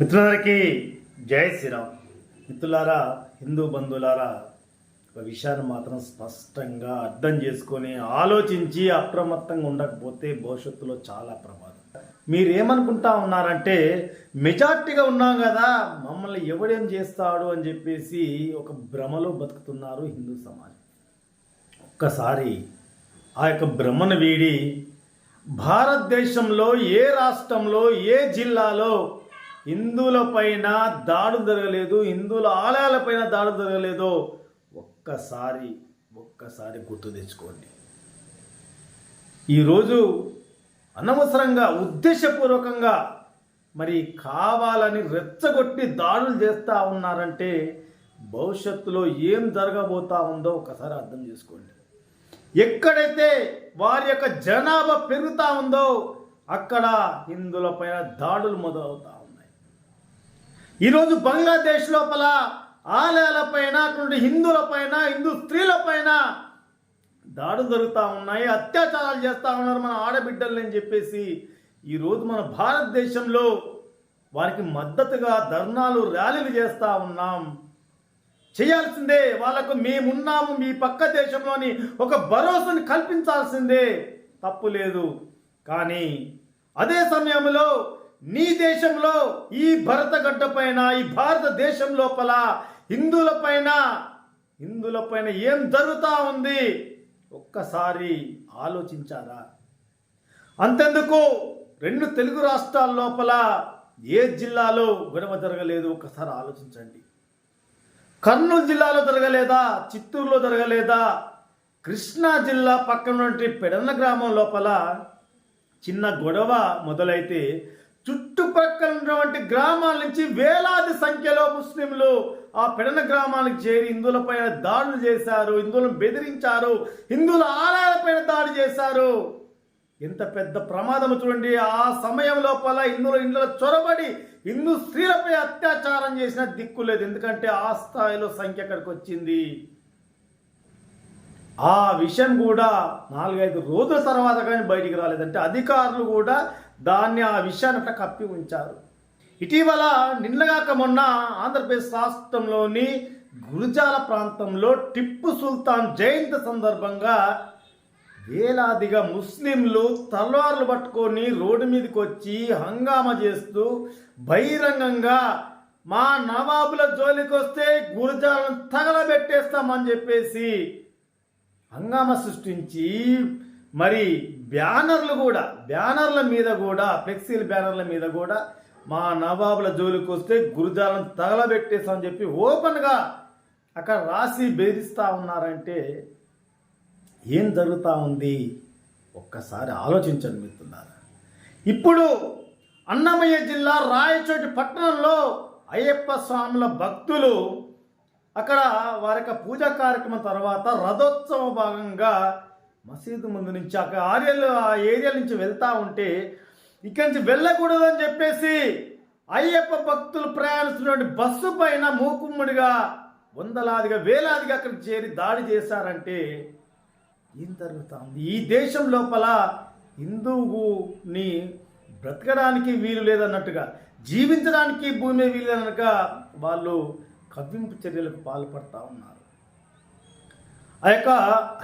మిత్రులందరికీ జై శ్రీరామ్. మిత్రులారా, హిందూ బంధువులారా, ఒక విషయాన్ని మాత్రం స్పష్టంగా అర్థం చేసుకొని ఆలోచించి అప్రమత్తంగా ఉండకపోతే భవిష్యత్తులో చాలా ప్రమాదం. మీరేమనుకుంటా ఉన్నారంటే మెజార్టీగా ఉన్నాం కదా, మమ్మల్ని ఎవడేం చేస్తాడు అని చెప్పేసి ఒక భ్రమలో బతుకుతున్నారు హిందూ సమాజం. ఒక్కసారి ఆ యొక్క భ్రమను వీడి భారతదేశంలో ఏ రాష్ట్రంలో ఏ జిల్లాలో హిందువులపైన దాడులు జరగలేదు, హిందువుల ఆలయాలపైన దాడులు జరగలేదో ఒక్కసారి గుర్తు తెచ్చుకోండి. ఈరోజు అనవసరంగా ఉద్దేశపూర్వకంగా మరి కావాలని రెచ్చగొట్టి దాడులు చేస్తూ ఉన్నారంటే భవిష్యత్తులో ఏం జరగబోతా ఉందో ఒకసారి అర్థం చేసుకోండి. ఎక్కడైతే వారి యొక్క జనాభా పెరుగుతూ ఉందో అక్కడ హిందువులపైన దాడులు మొదలవుతా ఉన్నాయి. ఈరోజు బంగ్లాదేశ్ లోపల ఆలయాలపైన, అటువంటి హిందువులపైన, హిందూ స్త్రీలపైన దాడులు జరుగుతూ ఉన్నాయి, అత్యాచారాలు చేస్తూ ఉన్నారు మన ఆడబిడ్డల్ని అని చెప్పేసి ఈరోజు మన భారతదేశంలో వారికి మద్దతుగా ధర్నాలు, ర్యాలీలు చేస్తూ ఉన్నాం. చేయాల్సిందే, వాళ్ళకు మేమున్నాము, మీ పక్క దేశంలోని ఒక భరోసాని కల్పించాల్సిందే, తప్పు లేదు. కానీ అదే సమయంలో నీ దేశంలో ఈ భరతగడ్డ పైన, ఈ భారతదేశం లోపల హిందువులపైన ఏం జరుగుతూ ఉంది ఒక్కసారి ఆలోచించారా? అంతెందుకు రెండు తెలుగు రాష్ట్రాల లోపల ఏ జిల్లాలో గొడవ జరగలేదు ఒక్కసారి ఆలోచించండి. కర్నూలు జిల్లాలో జరగలేదా? చిత్తూరులో జరగలేదా? కృష్ణా జిల్లా పక్కన పెడన గ్రామం లోపల చిన్న గొడవ మొదలైతే చుట్టుపక్కల ఉన్నటువంటి గ్రామాల నుంచి వేలాది సంఖ్యలో ముస్లింలు ఆ పెడన గ్రామానికి చేరి హిందువులపైన దాడులు చేశారు, హిందువులను బెదిరించారు, హిందువుల ఆలయాలపైన దాడి చేశారు. ఎంత పెద్ద ప్రమాదం చూడండి. ఆ సమయం లోపల హిందువుల చొరబడి హిందూ స్త్రీలపై అత్యాచారం చేసిన దిక్కు లేదు. ఎందుకంటే ఆ స్థాయిలో సంఖ్య అక్కడికి వచ్చింది. ఆ విషయం కూడా 4-5 రోజుల తర్వాత కానీ బయటికి రాలేదంటే అధికారులు కూడా ఆ విషయాన్ని అట్లా కప్పి ఉంచారు. ఇటీవల నిన్నగాక మొన్న ఆంధ్రప్రదేశ్ రాష్ట్రంలోని గురజాల ప్రాంతంలో టిప్పు సుల్తాన్ జయంతి సందర్భంగా వేలాదిగా ముస్లింలు తలవార్లు పట్టుకొని రోడ్డు మీదకి వచ్చి హంగామా చేస్తూ బహిరంగంగా మా నవాబుల జోలికి వస్తే గురజాలను తగలబెట్టేస్తామని చెప్పేసి హంగామా సృష్టించి మరి బ్యానర్ల మీద కూడా ఫ్లెక్సీల బ్యానర్ల మీద కూడా మా నవాబుల జోలికి వస్తే గురజాలను తగలబెట్టేస్తామని చెప్పి ఓపెన్గా అక్కడ రాసి బెదిరిస్తూ ఉన్నారంటే ఏం జరుగుతూ ఉంది ఒక్కసారి ఆలోచించండి మిత్రులారా. ఇప్పుడు అన్నమయ్య జిల్లా రాయచోటి పట్టణంలో అయ్యప్ప స్వాముల భక్తులు అక్కడ వారి యొక్క పూజా కార్యక్రమం తర్వాత రథోత్సవ భాగంగా మసీదు ముందు నుంచి ఆ ఏరియా నుంచి వెళ్తూ ఉంటే ఇక్కడి నుంచి వెళ్ళకూడదని చెప్పేసి అయ్యప్ప భక్తులు ప్రయాణిస్తున్న బస్సు పైన మూకుమ్మడిగా వందలాదిగా వేలాదిగా అక్కడికి చేరి దాడి చేశారంటే ఏం జరుగుతుంది? ఈ దేశం లోపల హిందువుని బ్రతకడానికి వీలు లేదన్నట్టుగా, జీవించడానికి భూమి వీలు లేదన్నట్టుగా వాళ్ళు కవ్వింపు చర్యలకు పాల్పడతా ఉన్నారు. ఆ యొక్క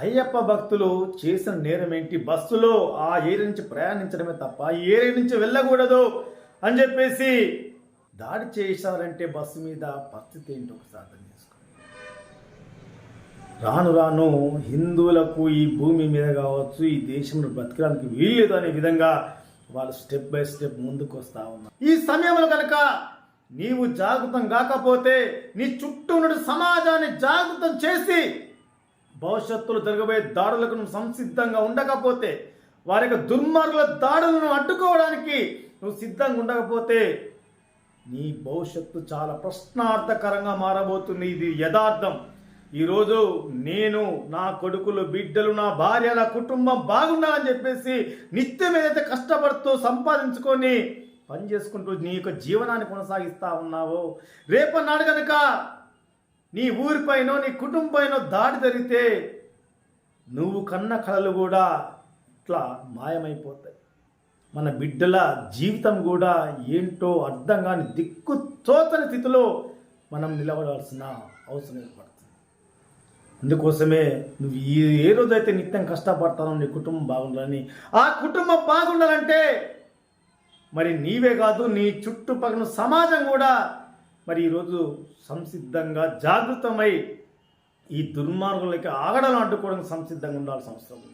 అయ్యప్ప భక్తులు చేసిన నేరం ఏంటి? బస్సులో ఆ ఏరియా నుంచి ప్రయాణించడమే తప్ప ఈ ఏరియా నుంచి వెళ్ళకూడదు అని చెప్పేసి దాడి చేశారంటే బస్సు మీద పరిస్థితి ఏంటి ఒకసారి అర్థం చేసుకోండి. రాను హిందువులకు ఈ భూమి మీద కావచ్చు, ఈ దేశంలో బ్రతకడానికి వీల్లేదు అనే విధంగా వాళ్ళు స్టెప్ బై స్టెప్ ముందుకు వస్తూ ఉన్నారు. ఈ సమయంలో కనుక నీవు జాగృతం కాకపోతే, నీ చుట్టూ ఉన్న సమాజాన్ని జాగృతం చేసి భవిష్యత్తులో జరగబోయే దాడులకు నువ్వు సంసిద్ధంగా ఉండకపోతే, వారి యొక్క దుర్మార్గుల దాడులను అడ్డుకోవడానికి నువ్వు సిద్ధంగా ఉండకపోతే నీ భవిష్యత్తు చాలా ప్రశ్నార్థకరంగా మారబోతుంది. ఇది యథార్థం. ఈరోజు నేను, నా కొడుకులు, బిడ్డలు, నా భార్య, నా కుటుంబం బాగుండాలని చెప్పేసి నిత్యం ఏదైతే కష్టపడుతూ సంపాదించుకొని పని చేసుకుంటూ నీ యొక్క జీవనాన్ని కొనసాగిస్తూ ఉన్నావో, రేపన్నాడు కనుక నీ ఊరిపైనో నీ కుటుంబమైనో దాడి జరిగితే నువ్వు కన్న కళలు కూడా ఇట్లా మాయమైపోతాయి. మన బిడ్డల జీవితం కూడా ఏంటో అర్థం కాని దిక్కు తోచని స్థితిలో మనం నిలబడాల్సిన అవసరం ఏర్పడుతుంది. అందుకోసమే నువ్వు ఏ రోజైతే నిత్యం కష్టపడతానో నీ కుటుంబం బాగుండాలని, ఆ కుటుంబం బాగుండాలంటే మరి నీవే కాదు నీ చుట్టుపక్కల సమాజం కూడా మరి ఈరోజు సంసిద్ధంగా జాగృతమై ఈ దుర్మార్గులకి ఆగడాలు అడ్డుకోవడానికి సంసిద్ధంగా ఉండాల్సిన అవసరం ఉంది.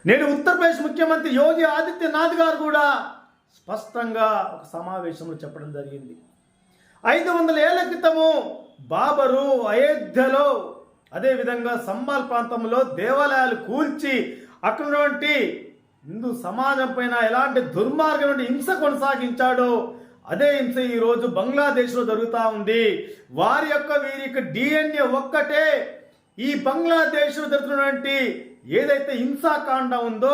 నేడు ఉత్తరప్రదేశ్ ముఖ్యమంత్రి యోగి ఆదిత్యనాథ్ గారు కూడా స్పష్టంగా ఒక సమావేశంలో చెప్పడం జరిగింది. 500 ఏళ్ల క్రితము బాబరు అయోధ్యలో, అదేవిధంగా సంబాల్ ప్రాంతంలో దేవాలయాలు కూల్చి అక్కడ నుండి హిందూ సమాజం పైన ఎలాంటి దుర్మార్గం హింస కొనసాగించాడో అదే హింస ఈరోజు బంగ్లాదేశ్లో జరుగుతూ ఉంది. వారి యొక్క వీరి యొక్క DNA ఒక్కటే ఈ బంగ్లాదేశ్లో జరుగుతున్నటువంటి ఏదైతే హింసాకాండ ఉందో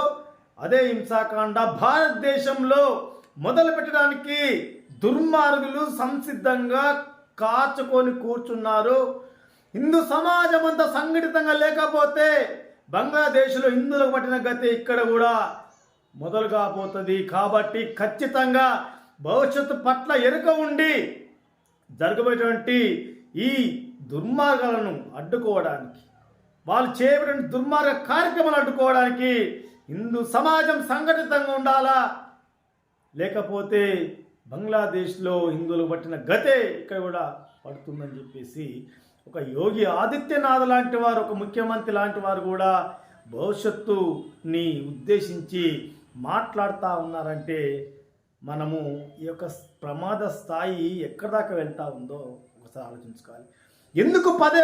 అదే హింసాకాండ భారతదేశంలో మొదలు పెట్టడానికి దుర్మార్గులు సంసిద్ధంగా కాచుకొని కూర్చున్నారు. హిందూ సమాజం అంతా సంఘటితంగా లేకపోతే బంగ్లాదేశ్లో హిందువులకు పట్టిన గతి ఇక్కడ కూడా మొదలు కాబోతుంది. కాబట్టి ఖచ్చితంగా భవిష్యత్తు పట్ల ఎరుక ఉండి జరగబోయేటువంటి ఈ దుర్మార్గాలను అడ్డుకోవడానికి, వాళ్ళు చేయబడిన దుర్మార్గ కార్యక్రమాలు అడ్డుకోవడానికి హిందూ సమాజం సంఘటితంగా ఉండాలా. లేకపోతే బంగ్లాదేశ్లో హిందువులకు పట్టిన గతే ఇక్కడ కూడా పడుతుందని చెప్పేసి ఒక యోగి ఆదిత్యనాథ్ లాంటి వారు, ఒక ముఖ్యమంత్రి లాంటి వారు కూడా భవిష్యత్తుని ఉద్దేశించి మాట్లాడుతూ ఉన్నారంటే మనము ఈ యొక్క ప్రమాద స్థాయి ఎక్కడి దాకా వెళ్తూ ఉందో ఒకసారి ఆలోచించుకోవాలి. ఎందుకు పదే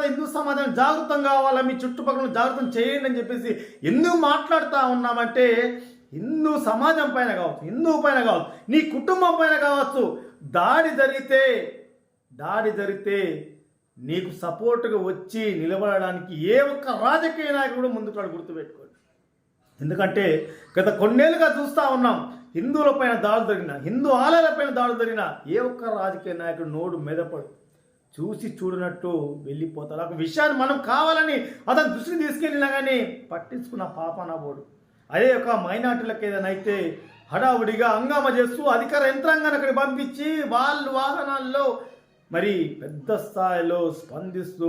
హిందూ సమాజం జాగృతం కావాలా, మీ చుట్టుపక్కల జాగృతం చేయండి అని చెప్పేసి ఎందుకు మాట్లాడుతూ ఉన్నామంటే హిందూ సమాజం పైన కావచ్చు, హిందువు పైన కావచ్చు, నీ కుటుంబం పైన కావచ్చు దాడి జరిగితే నీకు సపోర్టుగా వచ్చి నిలబడడానికి ఏ ఒక్క రాజకీయ నాయకుడు ముందుకు గుర్తుపెట్టుకోండి. ఎందుకంటే గత కొన్నేళ్ళుగా చూస్తూ ఉన్నాం, హిందువుల పైన దాడులు జరిగిన, హిందూ ఆలయాల పైన దాడులు జరిగిన ఏ ఒక్క రాజకీయ నాయకుడు నోడు మెదపడు, చూసి చూడనట్టు వెళ్ళిపోతారు. ఒక విషయాన్ని మనం కావాలని అతను దృష్టిని తీసుకెళ్ళినా కానీ పట్టించుకున్న పాపన పోడు. అదే ఒక మైనార్టీలకు ఏదైనా అయితే హడావుడిగా హంగామా చేస్తూ అధికార యంత్రాంగాన్ని అక్కడికి పంపించి వాళ్ళు వాహనాల్లో మరి పెద్ద స్థాయిలో స్పందిస్తూ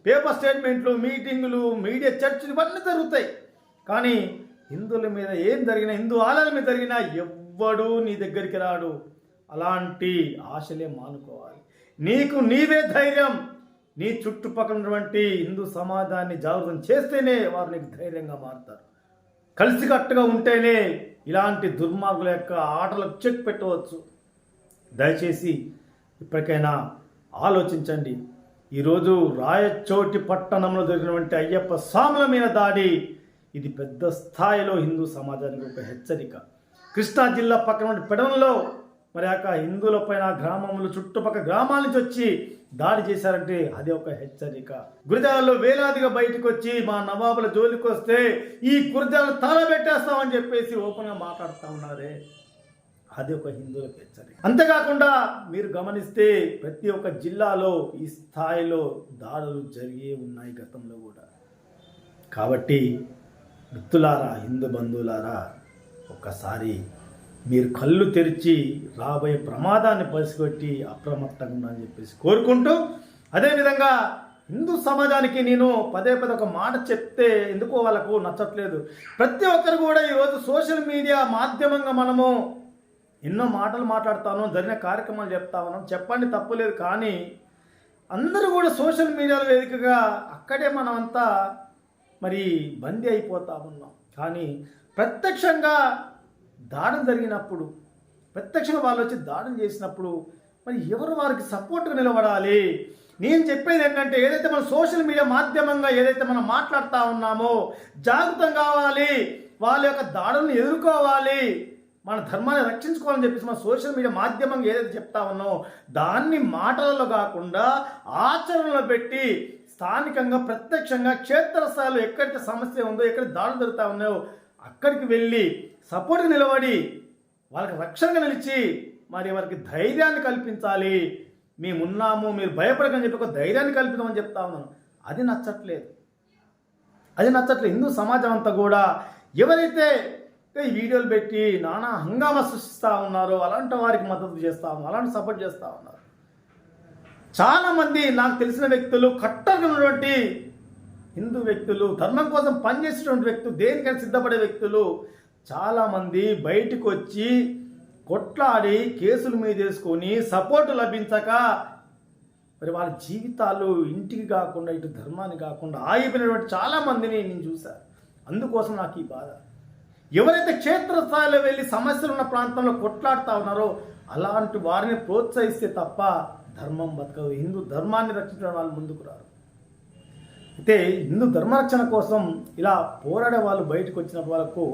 పేపర్ స్టేట్మెంట్లు, మీటింగులు, మీడియా చర్చలు ఇవన్నీ జరుగుతాయి. కానీ హిందువుల మీద ఏం జరిగినా, హిందూ ఆలయాల మీద జరిగినా ఎవ్వడూ నీ దగ్గరికి రాడు. అలాంటి ఆశలే మానుకోవాలి. నీకు నీవే ధైర్యం. నీ చుట్టుపక్కల ఉన్నటువంటి హిందూ సమాజాన్ని జాగృతం చేస్తేనే వారు నీకు ధైర్యంగా మారుతారు. కలిసికట్టుగా ఉంటేనే ఇలాంటి దుర్మార్గుల యొక్క ఆటలకు చెక్ పెట్టవచ్చు. దయచేసి ఇప్పటికైనా ఆలోచించండి. ఈరోజు రాయచోటి పట్టణంలో జరిగినటువంటి అయ్యప్ప స్వాముల మీద దాడి ఇది పెద్ద స్థాయిలో హిందూ సమాజానికి ఒక హెచ్చరిక. కృష్ణా జిల్లా పక్కన పెడవలో మరి ఆ హిందువుల పైన గ్రామంలో చుట్టుపక్కల గ్రామాల నుంచి వచ్చి దాడి చేశారంటే అది ఒక హెచ్చరిక. గురిజాలలో వేలాదిగా బయటకు వచ్చి మా నవాబుల జోలికి వస్తే ఈ గురిజాలను తలబెట్టేస్తామని చెప్పేసి ఓపెన్గా మాట్లాడుతూ ఉన్నారే, అది ఒక హిందువులకు హెచ్చరిక. అంతేకాకుండా మీరు గమనిస్తే ప్రతి ఒక్క జిల్లాలో ఈ స్థాయిలో దాడులు జరిగే ఉన్నాయి గతంలో కూడా. కాబట్టి మిత్రులారా, హిందూ బంధువులారా, ఒక్కసారి మీరు కళ్ళు తెరిచి రాబోయే ప్రమాదాన్ని పసిగొట్టి అప్రమత్తంగా ఉండాలని చెప్పేసి కోరుకుంటూ, అదేవిధంగా హిందూ సమాజానికి నేను పదే ఒక మాట చెప్తే ఎందుకో వాళ్ళకు నచ్చట్లేదు. ప్రతి ఒక్కరు కూడా ఈరోజు సోషల్ మీడియా మాధ్యమంగా మనము ఎన్నో మాటలు మాట్లాడుతాను, జరిగిన కార్యక్రమాలు చెప్తా ఉన్నాం, చెప్పండి తప్పులేదు. కానీ అందరూ కూడా సోషల్ మీడియాలో వేదికగా అక్కడే మనమంతా మరి బందీ అయిపోతా ఉన్నాం. కానీ ప్రత్యక్షంగా దాడులు జరిగినప్పుడు, ప్రత్యక్షంగా వాళ్ళు వచ్చి దాడులు చేసినప్పుడు మరి ఎవరు వారికి సపోర్ట్గా నిలబడాలి? నేను చెప్పేది ఏంటంటే, ఏదైతే మన సోషల్ మీడియా మాధ్యమంగా ఏదైతే మనం మాట్లాడుతూ ఉన్నామో జాగృతం కావాలి, వాళ్ళ యొక్క దాడులను ఎదుర్కోవాలి, మన ధర్మాన్ని రక్షించుకోవాలని చెప్పేసి మన సోషల్ మీడియా మాధ్యమంగా ఏదైతే చెప్తా ఉన్నామో దాన్ని మాటలలో కాకుండా ఆచరణలో పెట్టి స్థానికంగా ప్రత్యక్షంగా క్షేత్రస్థాయిలో ఎక్కడైతే సమస్య ఉందో, ఎక్కడ దాడులు జరుగుతూ ఉన్నాయో అక్కడికి వెళ్ళి సపోర్ట్ నిలబడి వాళ్ళకి రక్షణగా నిలిచి మరి వారికి ధైర్యాన్ని కల్పించాలి. మేమున్నాము, మీరు భయపడకని చెప్పి ఒక ధైర్యాన్ని కల్పిద్దామని చెప్తా ఉన్నాను. అది నచ్చట్లేదు. హిందూ సమాజం అంతా కూడా ఎవరైతే ఈ వీడియోలు పెట్టి నానా హంగామా సృష్టిస్తూ ఉన్నారు. అలాంటి వారికి మద్దతు చేస్తూ ఉన్నారు, అలాంటి సపోర్ట్ చేస్తూ ఉన్నారు. చాలామంది నాకు తెలిసిన వ్యక్తులు, కట్టగా ఉన్నటువంటి హిందూ వ్యక్తులు, ధర్మం కోసం పనిచేసేటువంటి వ్యక్తులు, దేనికైనా సిద్ధపడే వ్యక్తులు చాలామంది బయటకు వచ్చి కొట్లాడి కేసుల మీద వేసుకొని సపోర్టు లభించక మరి వాళ్ళ జీవితాలు ఇంటికి కాకుండా ఇటు ధర్మానికి కాకుండా ఆగిపోయినటువంటి చాలామందిని నేను చూశాను. అందుకోసం నాకు ఈ బాధ. ఎవరైతే క్షేత్రస్థాయిలో వెళ్ళి సమస్యలు ఉన్న ప్రాంతంలో కొట్లాడుతూ ఉన్నారో అలాంటి వారిని ప్రోత్సహిస్తే తప్ప ధర్మం బతకదు. హిందూ ధర్మాన్ని రక్షించడం వాళ్ళు ముందుకు రారు. అయితే హిందూ ధర్మరక్షణ కోసం ఇలా పోరాడే వాళ్ళు బయటకు వచ్చిన వాళ్ళకు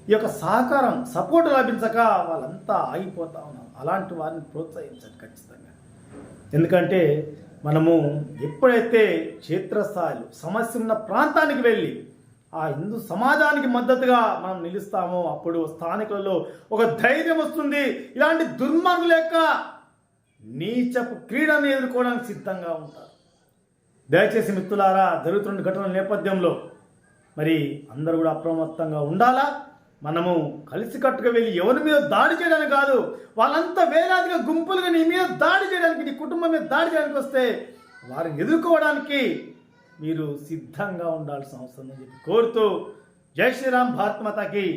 ఈ యొక్క సహకారం, సపోర్ట్ లభించక వాళ్ళంతా ఆగిపోతూ ఉన్నారు. అలాంటి వారిని ప్రోత్సహించాలి ఖచ్చితంగా. ఎందుకంటే మనము ఎప్పుడైతే క్షేత్రస్థాయిలో సమస్య ఉన్న ప్రాంతానికి వెళ్ళి ఆ హిందూ సమాజానికి మద్దతుగా మనం నిలుస్తామో అప్పుడు స్థానికులలో ఒక ధైర్యం వస్తుంది. ఇలాంటి దుర్మార్గుల యొక్క నీచపు క్రీడను ఎదుర్కోవడానికి సిద్ధంగా ఉంటారు. దయచేసి మిత్రులారా, జరుగుతున్న ఘటనల నేపథ్యంలో మరి అందరూ కూడా అప్రమత్తంగా ఉండాలా. మనము కలిసికట్టుగా వెళ్ళి ఎవరి మీద దాడి చేయడానికి కాదు, వాళ్ళంతా వేలాదిగా గుంపులుగా నీ మీద దాడి చేయడానికి, నీ కుటుంబం మీద దాడి చేయడానికి వస్తే వారిని ఎదుర్కోవడానికి మీరు సిద్ధంగా ఉండాల్సిన అవసరం అని చెప్పి కోరుతూ, జై శ్రీరామ్, భారత్ మాతాకి.